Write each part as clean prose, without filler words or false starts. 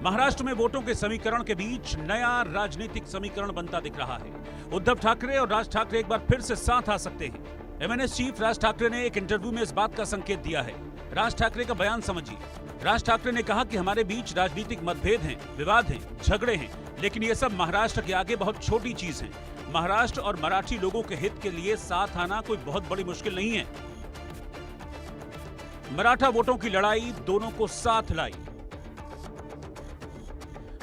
महाराष्ट्र में वोटों के समीकरण के बीच नया राजनीतिक समीकरण बनता दिख रहा है। उद्धव ठाकरे और राज ठाकरे एक बार फिर से साथ आ सकते हैं। एमएनएस चीफ राज ठाकरे ने एक इंटरव्यू में इस बात का संकेत दिया है। राज ठाकरे का बयान समझिए। राज ठाकरे ने कहा कि हमारे बीच राजनीतिक मतभेद हैं, विवाद हैं, झगड़े हैं, लेकिन ये सब महाराष्ट्र के आगे बहुत छोटी चीज है। महाराष्ट्र और मराठी लोगों के हित के लिए साथ आना कोई बहुत बड़ी मुश्किल नहीं है। मराठा वोटों की लड़ाई दोनों को साथ लाई।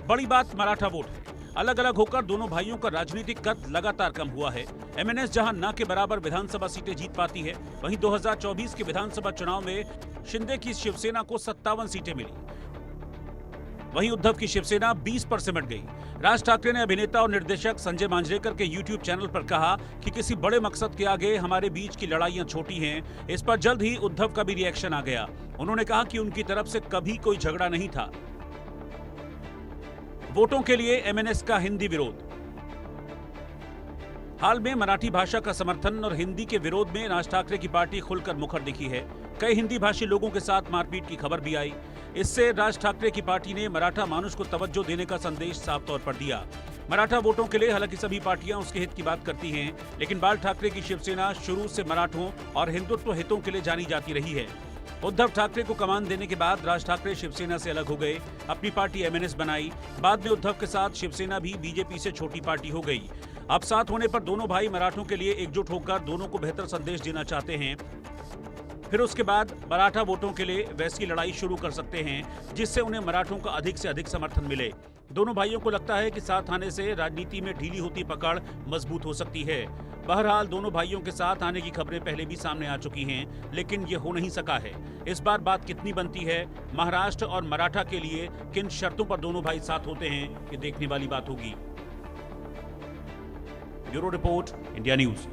बड़ी बात मराठा वोट है। अलग अलग होकर दोनों भाइयों का राजनीतिक कद लगातार कम हुआ है। एमएनएस जहां न के बराबर विधानसभा सीटें जीत पाती है, वहीं 2024 के विधानसभा चुनाव में शिंदे की शिवसेना को 57 सीटें मिली। वहीं उद्धव की शिवसेना 20 पर सिमट गई। राज ठाकरे ने अभिनेता और निर्देशक संजय मांजरेकर के यूट्यूब चैनल पर कहा कि किसी बड़े मकसद के आगे हमारे बीच की लड़ाइयां छोटी हैं। इस पर जल्द ही उद्धव का भी रिएक्शन आ गया। उन्होंने कहा कि उनकी तरफ से कभी कोई झगड़ा नहीं था। वोटों के लिए एमएनएस का हिंदी विरोध। हाल में मराठी भाषा का समर्थन और हिंदी के विरोध में राज ठाकरे की पार्टी खुलकर मुखर दिखी है। कई हिंदी भाषी लोगों के साथ मारपीट की खबर भी आई। इससे राज ठाकरे की पार्टी ने मराठा मानुष को तवज्जो देने का संदेश साफ तौर पर दिया। मराठा वोटों के लिए हालांकि सभी पार्टियां उसके हित की बात करती हैं, लेकिन बाल ठाकरे की शिवसेना शुरू से मराठों और हिंदुत्व हितों के लिए जानी जाती रही है। उद्धव ठाकरे को कमान देने के बाद राज ठाकरे शिवसेना से अलग हो गए, अपनी पार्टी एमएनएस बनाई। बाद में उद्धव के साथ शिवसेना भी बीजेपी से छोटी पार्टी हो गई। अब साथ होने पर दोनों भाई मराठों के लिए एकजुट होकर दोनों को बेहतर संदेश देना चाहते हैं। फिर उसके बाद मराठा वोटों के लिए वैसी लड़ाई शुरू कर सकते हैं जिससे उन्हें मराठों का अधिक से अधिक समर्थन मिले। दोनों भाइयों को लगता है कि साथ आने से राजनीति में ढीली होती पकड़ मजबूत हो सकती है। बहरहाल दोनों भाइयों के साथ आने की खबरें पहले भी सामने आ चुकी हैं, लेकिन ये हो नहीं सका है। इस बार बात कितनी बनती है, महाराष्ट्र और मराठा के लिए किन शर्तों पर दोनों भाई साथ होते हैं, ये देखने वाली बात होगी। Bureau report, India news.